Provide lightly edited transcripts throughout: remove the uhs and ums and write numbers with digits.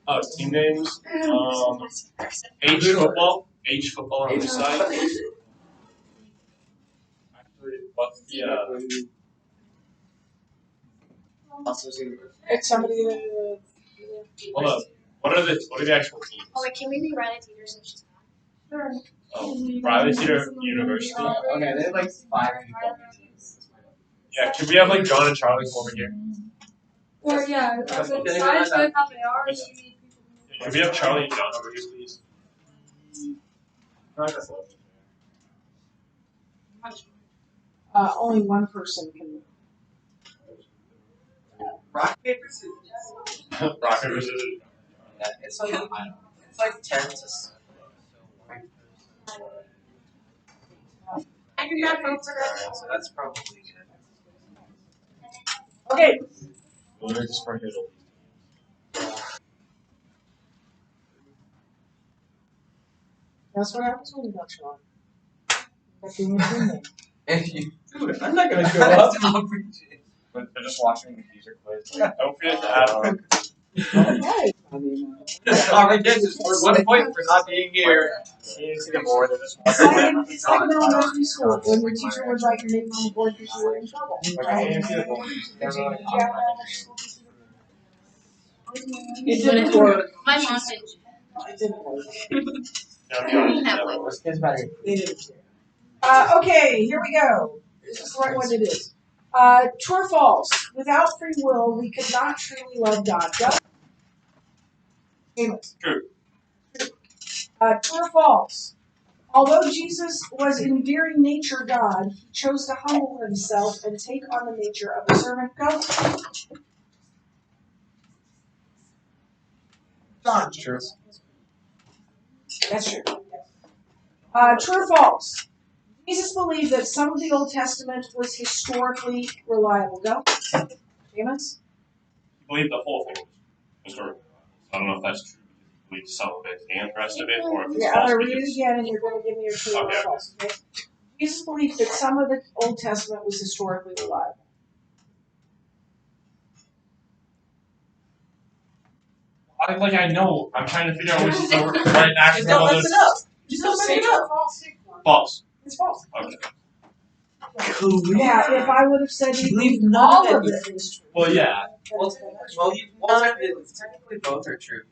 Oh, team names. H football. H football on this side. Actually, what's the It's somebody hold on. What are the actual teams? Oh, wait, can we be Riley Teeter since she's Sure. Oh, Riley Teeter University. Okay, they have like 5 people. Yeah, can we have like John and Charlie over here? Or yeah, besides good how they are, Can we have Charlie and John over here, please? only one person can. Rock, paper, scissors. Rock, paper, scissors. Yeah, it's like 10 to 7. I can grab both for that. So that's probably good. Okay. That's what happens when you don't show up. That's your team name. If you, Dude, I'm not gonna show up. They're just watching the Kieser quiz. Don't forget to add Okay. Alright, this is for 1 point for not being here. It's like in elementary school when your teacher would write your name on the board because you were in trouble. Right? It didn't work. My mom did. It didn't work. They didn't care. Okay, here we go. This is the right one it is. True or false? Without free will, we could not truly love God. Go. True. True or false? Although Jesus was in very nature God, he chose to humble himself and take on the nature of a servant. Go. John, true. That's true. True or false? Jesus believed that some of the Old Testament was historically reliable. Go. Amos? I believe the whole thing was historical. I don't know if that's true. I believe some of it and the rest of it, or if it's Yeah, I'm false. going to read it again and you're going to give me your true or Okay. false. Okay? Jesus believed that some of the Old Testament was historically reliable. I know. I'm trying to figure out which is the right action. Just don't mess it up. Just don't say it up. False. It's false. Okay. Yeah, if I would have said you believe all of it is true. Well, yeah. Well, technically both are true.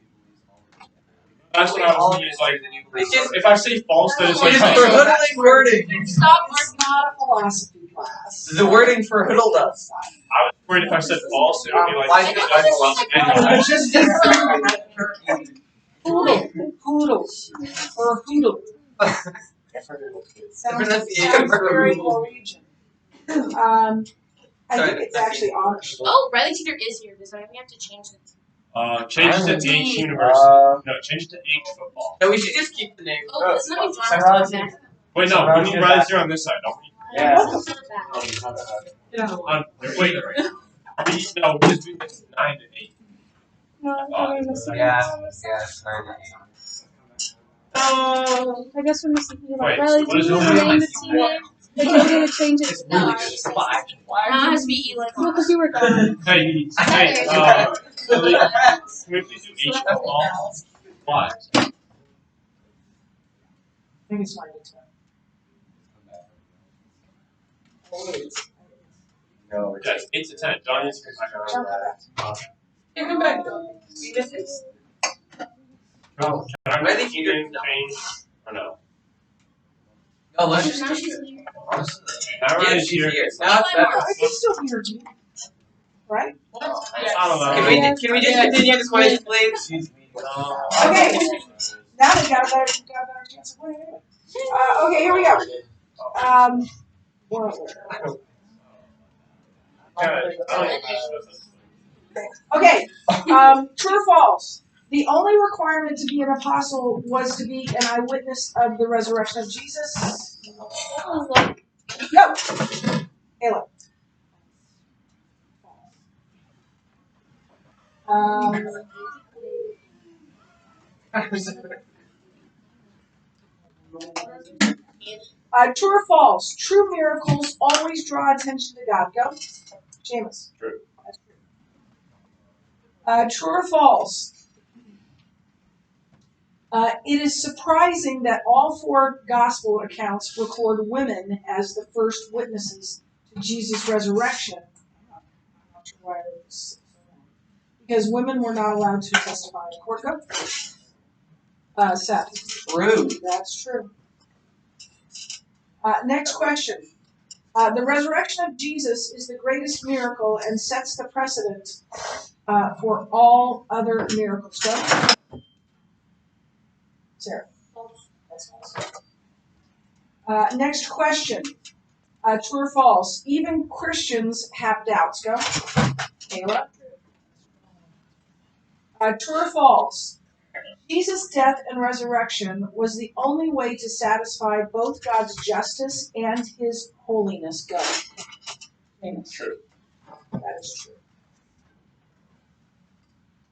That's what I was thinking. It's like, It's just, if I say false, then it's like. it's belittling wording. Stop It's not a philosophy class. The wording for hoodled us. I was worried if I said false, it would be like. It's just Poodle. Or hoodle. Sounds very Norwegian. I think it's actually Amish. Oh, Riley Teeter is here. Does that mean we have to change it? Change it to H University. No, change it to H football. No, we should just keep the name. Oh, it's not John. Back. Wait, no, we need Riley's here on this side, don't we? Yeah. Wait. No, we just do this 9 to 8. Yeah. I guess when you're thinking about Wait, Riley, what is do you your name the team name? Like, you're going to change it to No, God. now it has to be Eli. No, because you were God. Hey, Lily, can we please do H football? Why? I think it's my next one. No, Yes, 8 to 10. John is You come back. No, can I Riley make the name change or no? No, let's just. Now she's here. Now Yeah, Riley's she's here. here. Now it's better. I can still hear you. Right? I don't know. Can we just continue this way, please? Okay. Now they got a better chance of winning anyway. Okay, here we go. Okay. True or false? The only requirement to be an apostle was to be an eyewitness of the resurrection of Jesus. Go. Ayla. True or false? True miracles always draw attention to God. Go. Seamus. True. True or false? It is surprising that all four gospel accounts record women as the first witnesses to Jesus' resurrection. I'm not sure why it was so long. Because women were not allowed to testify in court. Seth. True. That's true. Next question. The resurrection of Jesus is the greatest miracle and sets the precedent for all other miracles. Go. Sarah. That's false. Next question. True or false? Even Christians have doubts. Go. Kayla. True or false? Jesus' death and resurrection was the only way to satisfy both God's justice and his holiness. Go. True. That is true.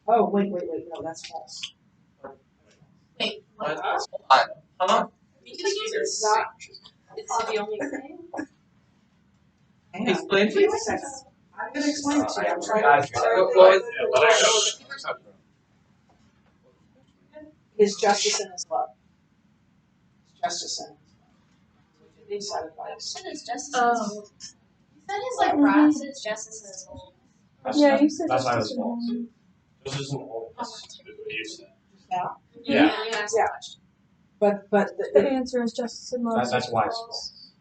Oh, wait. No, that's false. Wait, What? what? Hold on. Huh? It's not. It's the only thing? Hang on. Explain Give me a please. second. I'm going to explain it to you. I'm trying Guys, to. His justice and his love. His justice and his love. He satisfies. Said it's justice. Oh. You said it's like wrath, it's justice and his holiness. Yeah, you said That's why it justice was and false. holiness. This isn't all. That's what you said. Now, Yeah. Yeah. but The answer is justice and love. That's why it's false.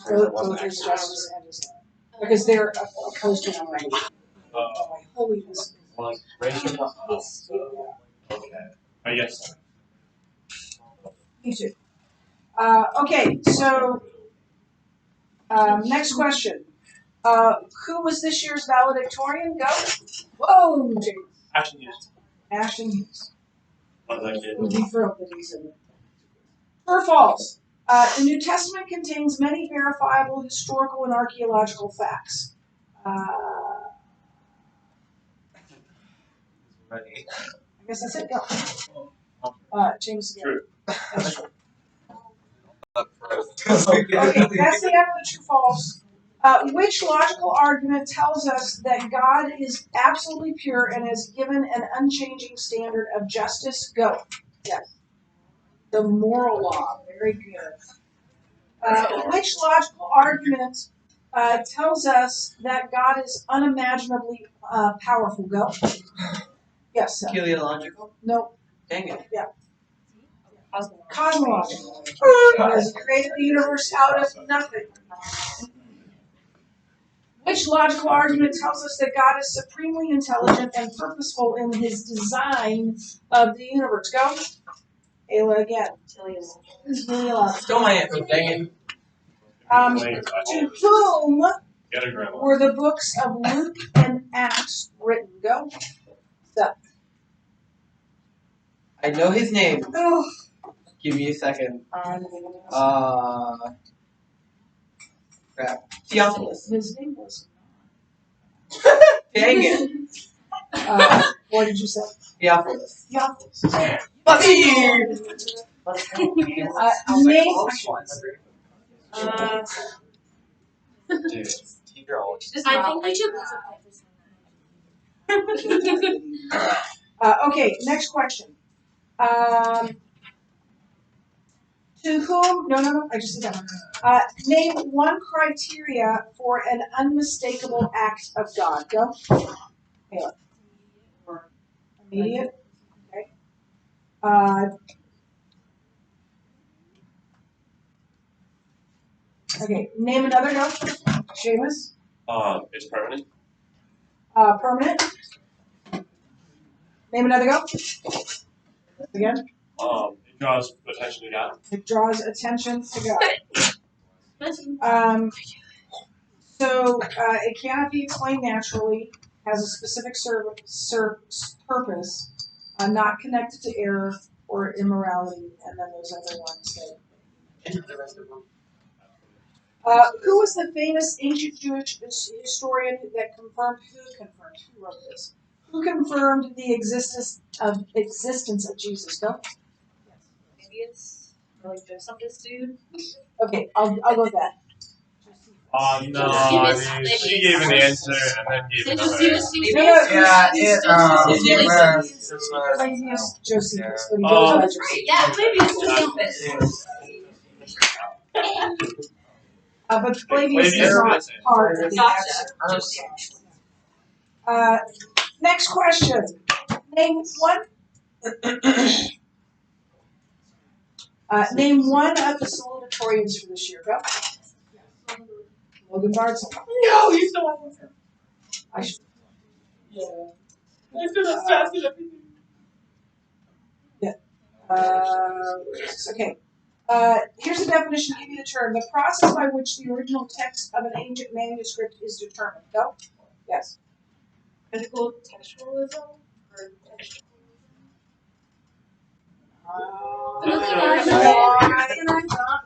both his justice and his love. Because they're opposed to one another. Holiness. Well, raise your hand. Yes. Okay. Oh, yes. You too. Okay, so next question. Who was this year's valedictorian? Go. Whoa, James. Actually, yes. Ashton Hughes. What did I get? Would be thrilled that he's in it. True or false? The New Testament contains many verifiable historical and archaeological facts. Ready. I guess that's it. Go. James again. True. That's true. Okay, Okay, that's the end of the true false. Which logical argument tells us that God is absolutely pure and has given an unchanging standard of justice? Go. Yes. The moral law. Very good. Which logical argument tells us that God is unimaginably powerful? Go. Yes. Teleological? No. Dang it. Cosmological. God has created the universe out of nothing. Which logical argument tells us that God is supremely intelligent and purposeful in his design of the universe? Go. Ayla again. Teleological. Still my answer, dang it. To whom Get a grandma. were the books of Luke and Acts written? Go. So. I know his name. Oh. Give me a second. Crap. Theophilus. His name was. Dang it. What did you say? Theophilus. Theophilus. Name. Dude, teacher always. I think we should Okay, next question. To whom? No. I just did that. Name one criteria for an unmistakable act of God. Go. Caleb. Immediate. Okay. Okay. Name another. Go. Seamus. It's permanent. Permanent. Name another. Go. Again. It draws attention to God. It draws attention to God. So it cannot be explained naturally, has a specific purpose, not connected to error or immorality, and then those other ones that. Who was the famous ancient Jewish historian that confirmed? Who wrote this? Who confirmed the existence of Jesus? Go. Maybe it's like Joseph, this dude. Okay, I'll go with that. No, I mean, she gave an answer and then gave another answer. Yeah, Flavius Josephus, but he Oh. goes by Josephus. Yeah, maybe it's But Flavius is not part of the next question. Name one. Name one of the salutatorians for this year. Go. Logan Bardson. No, you still have him. I should. I should have fastened everything. Okay. Here's the definition. Give you the term. The process by which the original text of an ancient manuscript is determined. Go. Yes. critical textualism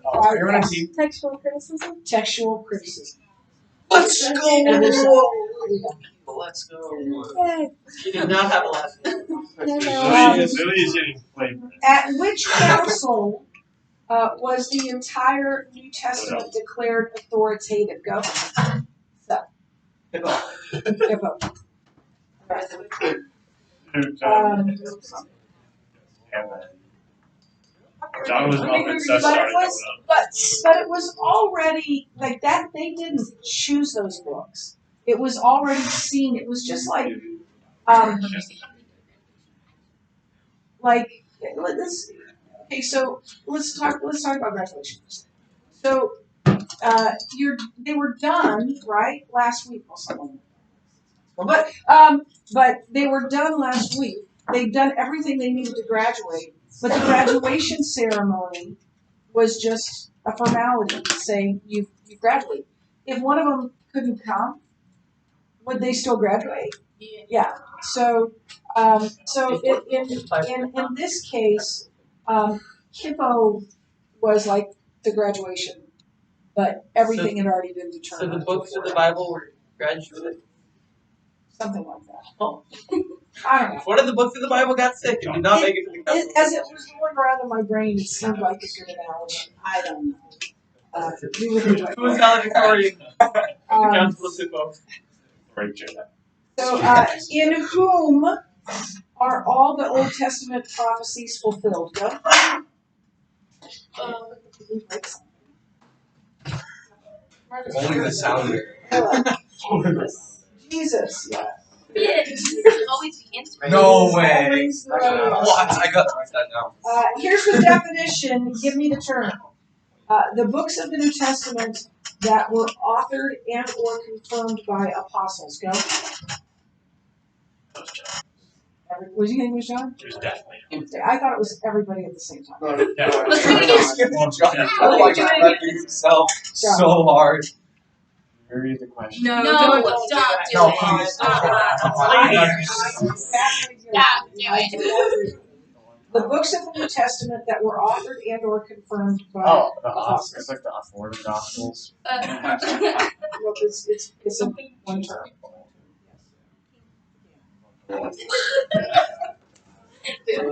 or Textual criticism. Textual criticism. Let's go. Let's go. Yay. You did not have a last name. Billy is getting flavor. At which council was the entire New Testament declared authoritative? Go. So. Hippo. John was about to started coming up. But it was already like that. They didn't choose those books. It was already seen. It was just like this. Okay, so let's talk about graduations. So they were done right last week. But they were done last week. They've done everything they needed to graduate. But the graduation ceremony was just a formality saying you graduate. If one of them couldn't come, would they still graduate? Yeah. So in this case, Hippo was like the graduation, but everything had already been So determined. the books of the Bible were graduated. Something like that. Oh. I don't know. One of the books of the Bible got sick and did not make it to the council. As it was going around in my brain, it seemed like a good analogy. I don't know. Who was valedictorian? The council of Hippo. Great job. So, in whom are all the Old Testament prophecies fulfilled? Go. Only the sound. Jesus. Yeah. Yeah, Jesus always the answer. No way. Always the- What? I got to write that down. Here's the definition. Give me the term. The books of the New Testament that were authored and or confirmed by apostles. Go. Was you getting this, John? It was definitely. I thought it was everybody at the same time. Yeah. Oh my God, that himself so hard. Read the question. No, stop No, doing please. it. The books of the New Testament that were authored and or confirmed by The apostles. it's like the Four Gospels. Well, it's a one term. You were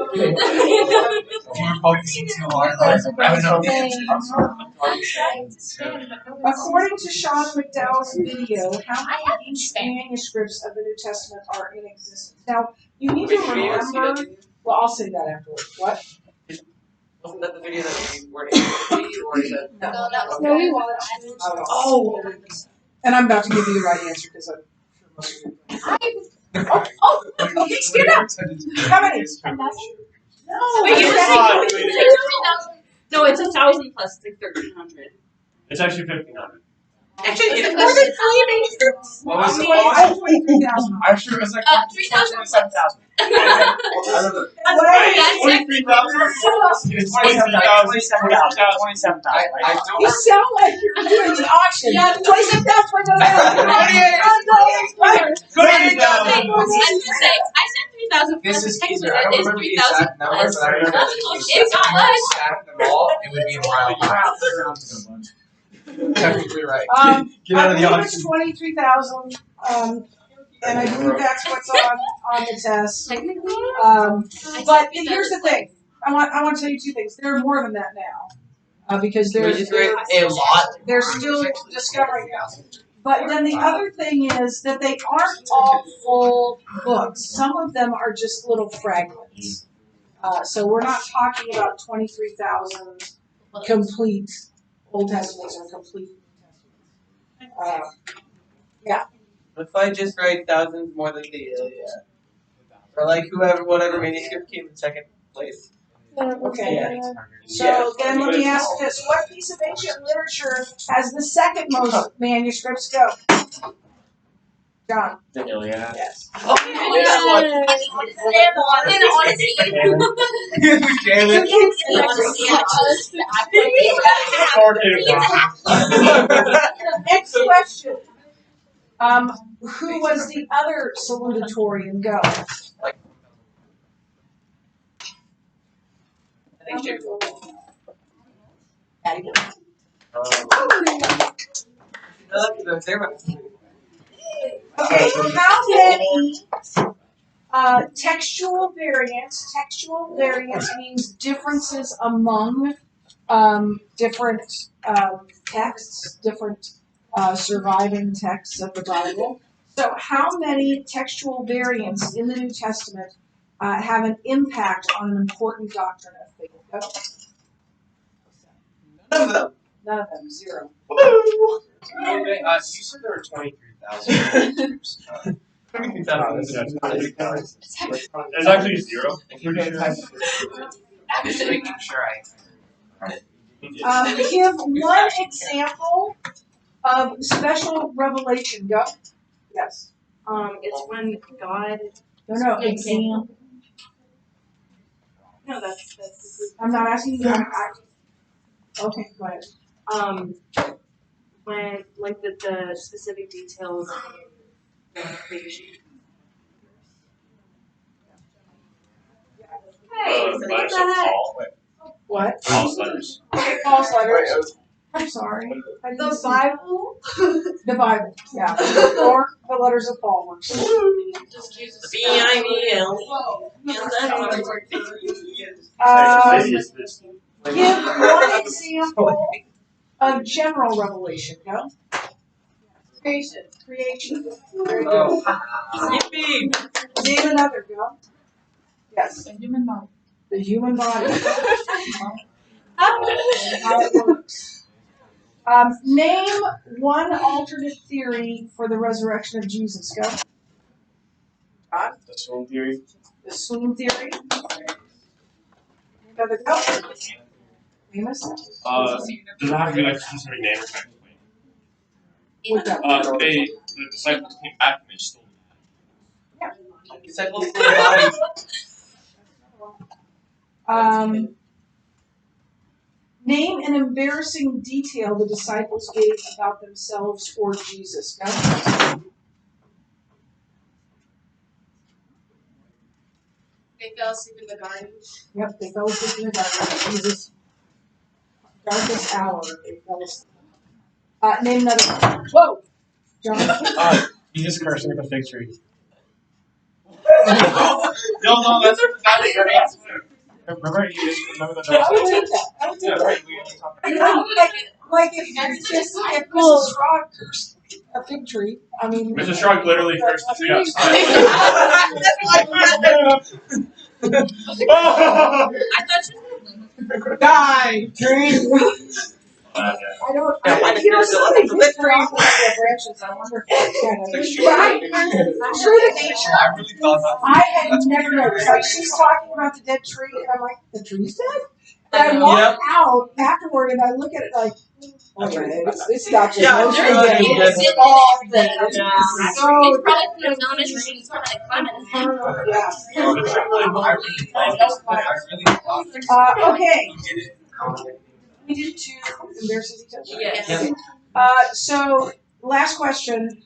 focusing too hard. I don't know the answer. According to Sean McDowell's video, how many ancient manuscripts of the New Testament are in existence? Now, you need to remember. Well, I'll say that afterwards. What? Wasn't that the video that we were able to see, or is that? No, that was No, we watched. Oh, and I'm about to give you the right answer because I'm sure most of you. Okay, speed up. How many? No. Wait, you I just said- like No, it's 1,000 plus like 1,300. It's actually 1,500. Actually, more than 3 manuscripts. What was it? I have 23,000. I'm sure it was like 3,000. 27,000. What I- 23,000. It's 27,000. I You don't. sound like you're doing the auction. Yeah. 27,000 for the I said 3,000. This is Technically, Kieser. I don't it is remember the 3,000 exact number, but I remember It's not much. stack them all, it would be around. Technically right. Get out of the I believe auction. it's 23,000, and I believe that's what's on the test. Technically, But here's the thing. I want to tell you two things. There are more than that because We they're just read a lot. they're still discovering it. But then the other thing is that they aren't all full books. Some of them are just little fragments. So we're not talking about 23,000 complete Old Testaments or complete New Testaments. What if I just write thousands more than the Iliad? Or like whatever manuscript came in second place. Okay. Yeah. So then let me ask this. What piece of ancient literature has the second most manuscripts? Go. John. The Iliad. Yes. Oh, Next question. Who was the other salutatorian? Go. Okay, how many textual variants? Textual variants means differences among different texts, different surviving texts of the Bible. So, how many textual variants in the New Testament have an impact on an important doctrine of faith? Go. None of them. None of them. Zero. You said there were 23,000. There's actually 0. I'm just making sure Give one example of special revelation. Go. Yes. It's when God. No, example. No, that's. I'm not asking you. Okay, go ahead. When like the specific details of the creation. Letters of Paul. What? Paul's letters. Okay, Paul's letters. I'm sorry. The Bible? The Bible, yeah. Or the letters of Paul works. Give one example of general revelation. Go. Creation. Very good. Yippee! Name another. Go. Yes. The human body. The human body. How it works. Name one alternate theory for the resurrection of Jesus. Go. God. The swoon theory. The swoon theory. Another go. Amos. Does it have to be like a specific name or kind of thing? What's that? The disciples came back and they stole Disciples in the body. Name an embarrassing detail the disciples gave about themselves or Jesus. Go. They fell asleep in the garden. Yep, they fell asleep in the garden. Jesus. Darkest hour, they fell asleep. Name another. Whoa! John. Jesus cursing at the fig tree. No, that's a good answer. Remember the I would take that. I would take that. Like if Mrs. Frog cursed a fig tree, I mean. Mr. Strong literally cursed the tree outside. I thought you Die, tree. I don't. You know, somebody did turn off the branches. I wonder if right? True to nature. I really thought that. I had never noticed. Like she's talking about the dead tree, and I'm like, the tree's dead. And I walk out afterward, and I look at it like, oh yeah, it's not just no tree dead. It's all dead. So probably could have known it. She's probably like climbing. yeah. Okay. We did 2 embarrassing details. Yes. So last question.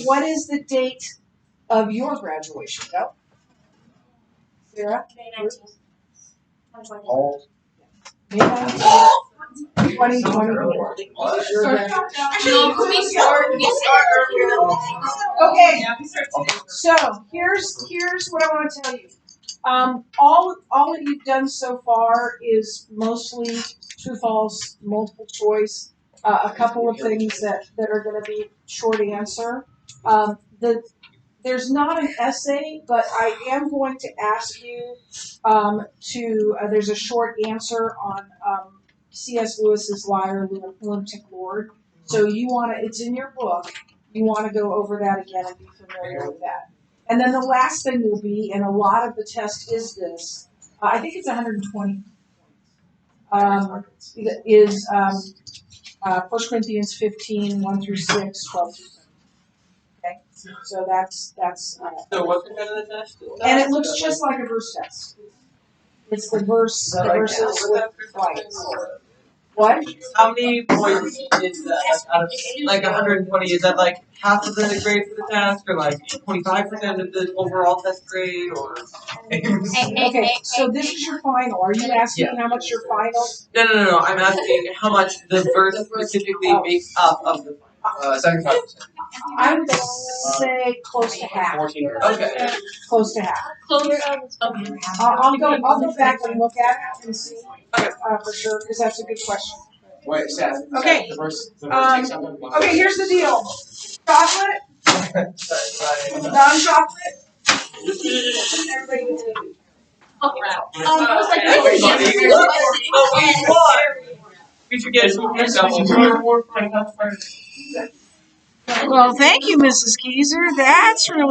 What is the date of your graduation? Go. Sarah? May 19th. May 19th, 2024. Your graduation. No, we start earlier. Okay. So here's what I want to tell you. All that you've done so far is mostly true, false, multiple choice. A couple of things that are going to be short answer. There's not an essay, but I am going to ask you there's a short answer on C.S. Lewis's Liar, Lunatic Lord. So it's in your book. You want to go over that again and be familiar with that. And then the last thing will be, and a lot of the test is this, I think it's 120 is 1 Corinthians 15, 1 through 6, 12 through 13. Okay, so that's So what's the kind of the test? and it looks just like a verse test. It's the verses with flights. What? How many points is that? Out of like 120, is that like half of the grade for the test, or like 25% of the overall test grade, or? Okay, so this is your final. Are you asking how much your final? No. I'm asking how much the verse specifically makes up of the final. 75%. I would say close to half. 14. Okay. Close to half. Okay. I'll go back and look at it and see for sure because that's a good question. Wait, Seth. Okay. The verse takes up one. Okay, here's the deal. Chocolate, non-chocolate. Everybody gets a do. Oh crap. I was like, Everybody, yes. we won. We should get some more. Well, thank you, Mrs. Kieser. That's really